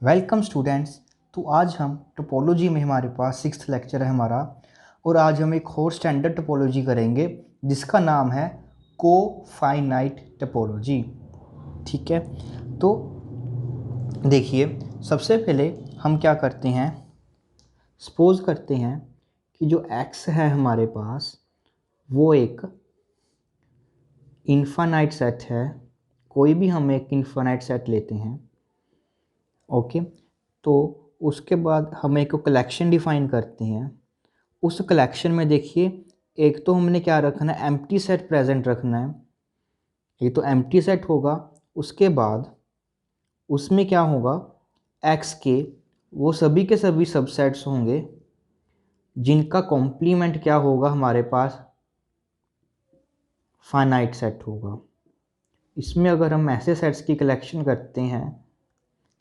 Welcome students. तो आज हम टोपोलॉजी में हमारे पास 6th लेक्चर है हमारा, और आज हम एक और स्टैंडर्ड टोपोलॉजी करेंगे जिसका नाम है कोफाइनाइट टोपोलॉजी। ठीक है, तो देखिए, सबसे पहले हम क्या करते हैं, सपोज करते हैं कि जो x है हमारे पास वो एक इन्फानाइट सेट है। कोई भी हम एक इन्फानाइट सेट लेते हैं, ओके। तो उसके बाद हम एक कलेक्शन डिफाइन करते हैं। उस कलेक्शन में देखिए, एक तो हमने क्या रखना है, एम्प्टी सेट प्रेजेंट रखना है। ये तो एम्प्टी सेट होगा। उसके बाद उसमें क्या होगा, एक्स के वो सभी के सभी सबसेट्स होंगे जिनका कॉम्प्लीमेंट क्या होगा, हमारे पास फाइनाइट सेट होगा। इसमें अगर हम ऐसे सेट्स की कलेक्शन करते हैं,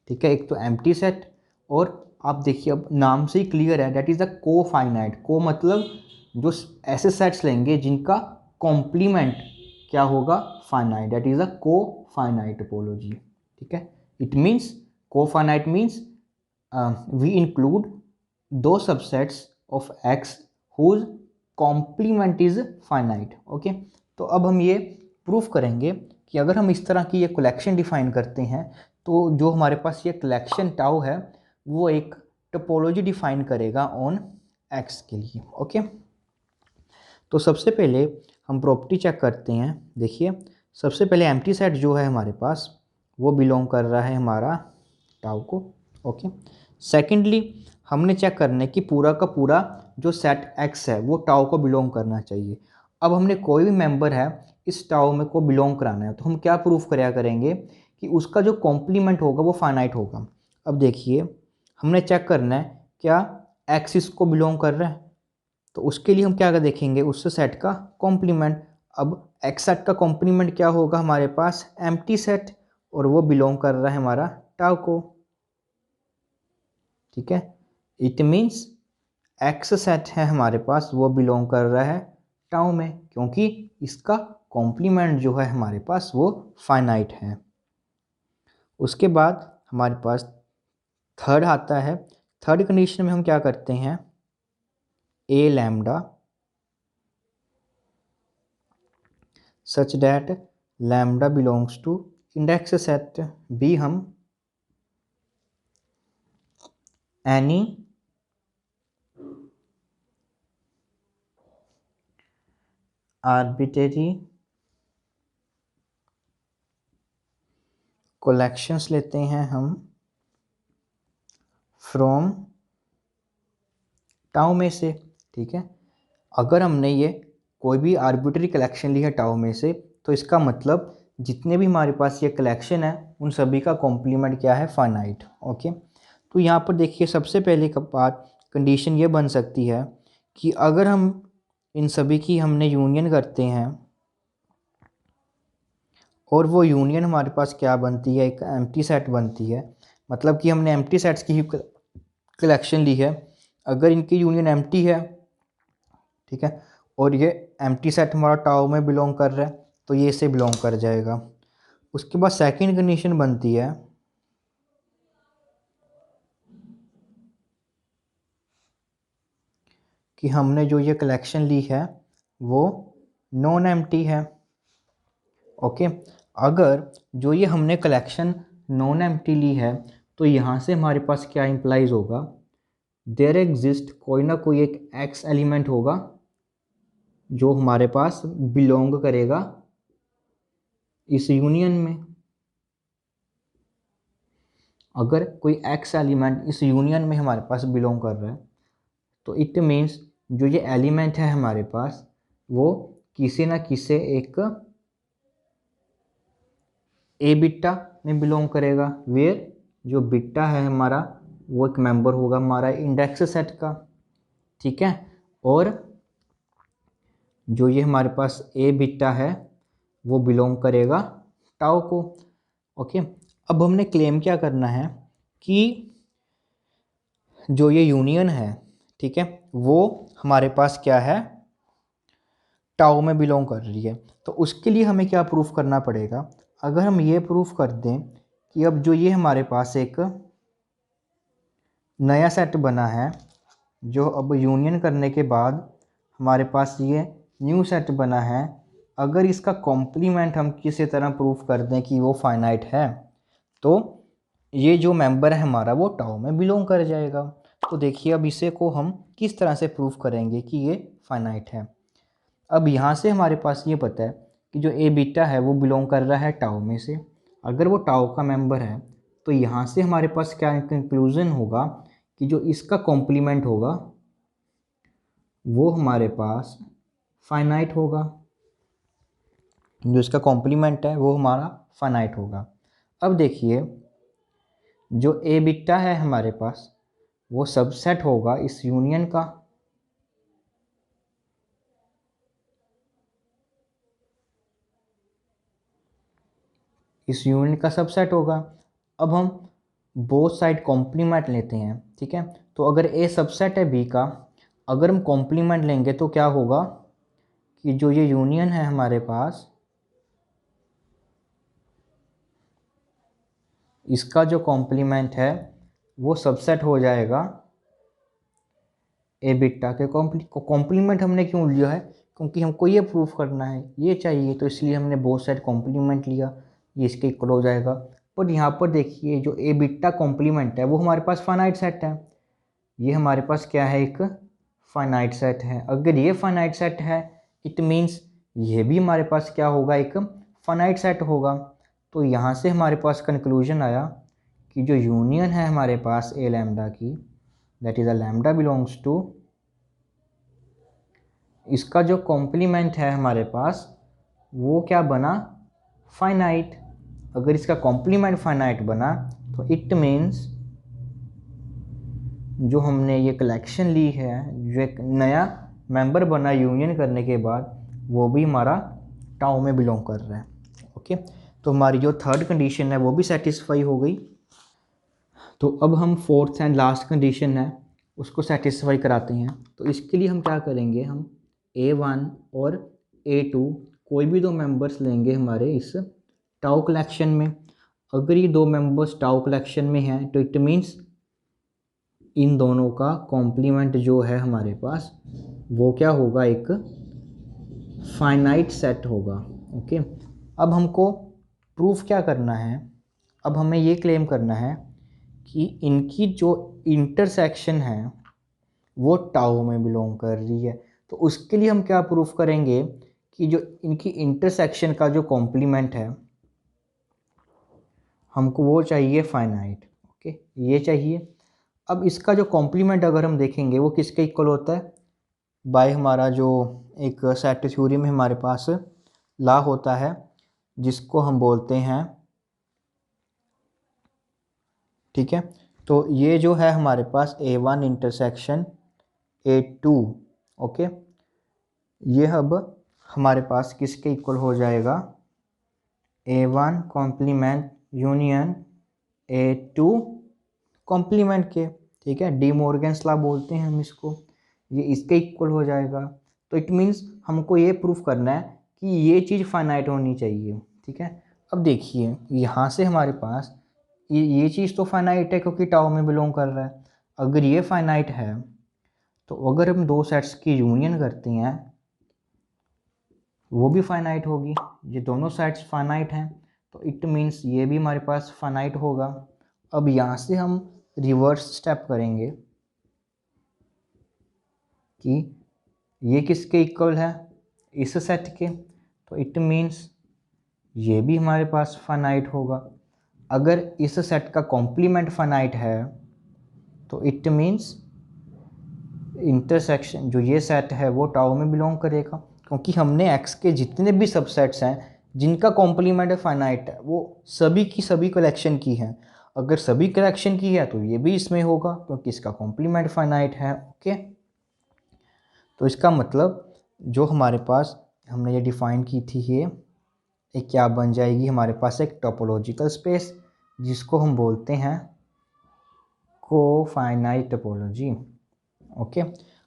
ठीक है, एक तो एम्प्टी सेट, और आप देखिए अब नाम से ही क्लियर है, दैट इज़ द को फाइनाइट। को मतलब जो ऐसे सेट्स लेंगे जिनका कॉम्प्लीमेंट क्या होगा, फाइनाइट, दैट इज़ अ को फाइनाइट टोपोलॉजी। ठीक है, it means cofinite means we include दो subsets of X whose complement is finite. Okay, तो अब हम ये प्रूफ करेंगे कि अगर हम इस तरह की ये कलेक्शन डिफाइन करते हैं तो जो हमारे पास ये कलेक्शन टाउ है वो एक टोपोलॉजी डिफाइन करेगा ऑन एक्स के लिए। ओके, तो सबसे पहले हम प्रॉपर्टी चेक करते हैं। देखिए, सबसे पहले एम्प्टी सेट जो है हमारे पास वो बिलोंग कर रहा है हमारा टाउ को। ओके, सेकेंडली हमने चेक करने कि पूरा का पूरा जो सेट एक्स है वो टाउ को बिलोंग करना चाहिए। अब हमने कोई भी मेंबर है इस टाउ में को बिलोंग कराना है, तो हम क्या प्रूफ कराया करेंगे कि उसका जो कॉम्प्लीमेंट होगा वो फाइनाइट होगा। अब देखिए, हमने चेक करना है क्या एक्स इसको बिलोंग कर रहा है, तो उसके लिए हम क्या देखेंगे, उस सेट का कॉम्प्लीमेंट। अब एक्स सेट का कॉम्प्लीमेंट क्या होगा हमारे पास, एम्प्टी सेट, और वो बिलोंग कर रहा है हमारा टाउ को। ठीक है, इट मीन्स एक्स सेट है हमारे पास वो बिलोंग कर रहा है टाउ में, क्योंकि इसका कॉम्प्लीमेंट जो है हमारे पास वो फाइनाइट है। उसके बाद हमारे पास थर्ड आता है। थर्ड कंडीशन में हम क्या करते हैं, A lambda such that lambda belongs to index set. B हम एनी आर्बिट्रेरी कलेक्शंस लेते हैं हम फ्रॉम टाउ में से। ठीक है, अगर हमने ये कोई भी आर्बिट्री कलेक्शन ली है टाउ में से, तो इसका मतलब जितने भी हमारे पास ये कलेक्शन है उन सभी का कॉम्प्लीमेंट क्या है, फाइनाइट। ओके, तो यहाँ पर देखिए, सबसे पहले का बात कंडीशन ये बन सकती है कि अगर हम इन सभी की हमने यूनियन करते हैं और वो यूनियन हमारे पास क्या बनती है, एक एम्प्टी सेट बनती है। मतलब कि हमने एम्प्टी सेट्स की कलेक्शन ली है, अगर इनकी यूनियन एम्प्टी है, ठीक है, और ये एम्प्टी सेट हमारा टाउ में बिलोंग कर रहा है, तो ये इसे बिलोंग कर जाएगा। उसके बाद सेकंड कंडीशन बनती है कि हमने जो ये कलेक्शन ली है वो नॉन एम्प्टी है। ओके, अगर जो ये हमने कलेक्शन नॉन एम्प्टी ली है, तो यहाँ से हमारे पास क्या इंप्लाइज होगा, देयर एग्जिस्ट कोई ना कोई एक एक्स एलिमेंट होगा जो हमारे पास बिलोंग करेगा इस यूनियन में। अगर कोई एक्स एलिमेंट इस यूनियन में हमारे पास बिलोंग कर रहा है, तो इट मीन्स जो ये एलिमेंट है हमारे पास वो किसी ना किसी एक ए बिट्टा में बिलोंग करेगा, वेयर जो बिट्टा है हमारा वो एक मेंबर होगा हमारा इंडेक्स सेट का। ठीक है, और जो ये हमारे पास ए बिट्टा है वो बिलोंग करेगा टाउ को। ओके, अब हमने क्लेम क्या करना है कि जो ये यूनियन है, ठीक है, वो हमारे पास क्या है, टाउ में बिलोंग कर रही है। तो उसके लिए हमें क्या प्रूफ करना पड़ेगा, अगर हम ये प्रूफ कर दें कि अब जो ये हमारे पास एक नया सेट बना है, जो अब यूनियन करने के बाद हमारे पास ये न्यू सेट बना है, अगर इसका कॉम्प्लीमेंट हम किसी तरह प्रूफ कर दें कि वो फाइनाइट है, तो ये जो मेंबर है हमारा वो टाउ में बिलोंग कर जाएगा। तो देखिए अब इसे को हम किस तरह से प्रूफ करेंगे कि ये फाइनाइट है। अब यहाँ से हमारे पास ये पता है कि जो ए बीटा है वो बिलोंग कर रहा है टाउ में से। अगर वो टाउ का मेंबर है तो यहाँ से हमारे पास क्या कंक्लूजन होगा कि जो इसका कॉम्प्लीमेंट होगा वो हमारे पास फाइनाइट होगा। जो इसका कॉम्प्लीमेंट है वो हमारा फाइनाइट होगा। अब देखिए जो ए बीटा है हमारे पास वो सबसेट होगा इस यूनियन का। इस यूनिट का सबसेट होगा। अब हम बोथ साइड कॉम्प्लीमेंट लेते हैं, ठीक है। तो अगर ए सबसेट है बी का, अगर हम कॉम्प्लीमेंट लेंगे तो क्या होगा कि जो ये यूनियन है हमारे पास, इसका जो कॉम्प्लीमेंट है वो सबसेट हो जाएगा ए बीटा के। कॉम्प्लीमेंट हमने क्यों लिया है? क्योंकि हमको ये प्रूफ करना है, ये चाहिए, तो इसलिए हमने बोथ साइड कॉम्प्लीमेंट लिया, ये इसके इक्वल हो जाएगा। पर यहाँ पर देखिए जो ए बीटा कॉम्प्लीमेंट है वो हमारे पास फाइनाइट सेट है। ये हमारे पास क्या है? एक फाइनाइट सेट है। अगर ये फाइनाइट सेट है इट मीन्स ये भी हमारे पास क्या होगा? एक फाइनाइट सेट होगा। तो यहाँ से हमारे पास कंक्लूजन आया कि जो यूनियन है हमारे पास ए लैम्डा की, that is a lambda belongs to, इसका जो कॉम्प्लीमेंट है हमारे पास वो क्या बना? फाइनाइट। अगर इसका कॉम्प्लीमेंट फाइनाइट बना तो इट मीन्स जो हमने ये कलेक्शन ली है, जो एक नया मेंबर बना यूनियन करने के बाद, वो भी हमारा टाउ में बिलोंग कर रहा है। ओके, तो हमारी जो थर्ड कंडीशन है वो भी सेटिस्फाई हो गई। तो अब हम फोर्थ एंड लास्ट कंडीशन है उसको सेटिस्फाई कराते हैं। तो इसके लिए हम क्या करेंगे? हम A1 और A2 कोई भी दो मेंबर्स लेंगे हमारे इस टाउ कलेक्शन में। अगर ये दो मेंबर्स टाउ कलेक्शन में हैं तो इट मीन्स इन दोनों का कॉम्प्लीमेंट जो है हमारे पास वो क्या होगा? एक फाइनाइट सेट होगा। ओके, अब हमको प्रूफ क्या करना है? अब हमें ये क्लेम करना है कि इनकी जो इंटरसेक्शन है वो टाउ में बिलोंग कर रही है। तो उसके लिए हम क्या प्रूफ करेंगे कि जो इनकी इंटरसेक्शन का जो कॉम्प्लीमेंट है हमको वो चाहिए फाइनाइट। ओके, ये चाहिए। अब इसका जो कॉम्प्लीमेंट अगर हम देखेंगे वो किसके इक्वल होता है? बाय हमारा जो एक सेट थ्योरी में हमारे पास लॉ होता है जिसको हम बोलते हैं, ठीक है। तो ये जो है हमारे पास A1 इंटरसेक्शन A2, ओके, ये अब हमारे पास किसके इक्वल हो जाएगा? A1 complement union A2 complement के, ठीक है। डी मॉर्गन्स लॉ बोलते हैं हम इसको। ये इसके इक्वल हो जाएगा। तो इट मीन्स हमको ये प्रूफ करना है कि ये चीज़ फाइनाइट होनी चाहिए, ठीक है। अब देखिए यहाँ से हमारे पास ये चीज़ तो फाइनाइट है क्योंकि टाउ में बिलोंग कर रहा है। अगर ये फाइनाइट है तो अगर हम दो सेट्स की यूनियन करते हैं वो भी फाइनाइट होगी। ये दोनों सेट्स फाइनाइट हैं तो इट मीन्स ये भी हमारे पास फाइनाइट होगा। अब यहाँ से हम रिवर्स स्टेप करेंगे कि ये किसके इक्वल है? इस सेट के। तो इट मीन्स ये भी हमारे पास फाइनाइट होगा। अगर इस सेट का कॉम्प्लीमेंट फाइनाइट है तो इट मीन्स इंटरसेक्शन जो ये सेट है वो टाउ में बिलोंग करेगा, क्योंकि हमने एक्स के जितने भी सबसेट्स हैं जिनका कॉम्प्लीमेंट फाइनाइट है वो सभी की सभी कलेक्शन की हैं। अगर सभी कलेक्शन की है तो ये भी इसमें होगा क्योंकि इसका कॉम्प्लीमेंट फाइनाइट है। ओके, तो इसका मतलब जो हमारे पास हमने ये डिफाइन की थी ये क्या बन जाएगी? हमारे पास एक टोपोलॉजिकल स्पेस जिसको हम बोलते हैं कोफाइनाइट टोपोलॉजी। ओके,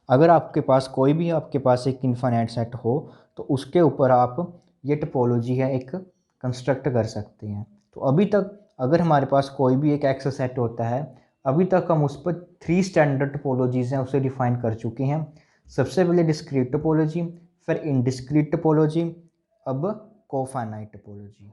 अगर आपके पास कोई भी आपके पास एक इनफाइनाइट सेट हो तो उसके ऊपर आप ये टोपोलॉजी है एक कंस्ट्रक्ट कर सकते हैं। तो अभी तक अगर हमारे पास कोई भी एक एक्स सेट होता है, अभी तक हम उस पर 3 स्टैंडर्ड टोपोलॉजीज़ हैं उसे डिफाइन कर चुके हैं। सबसे पहले डिस्क्रीट टोपोलॉजी, फिर इनडिस्क्रीट टोपोलॉजी, अब कोफाइनाइट टोपोलॉजी।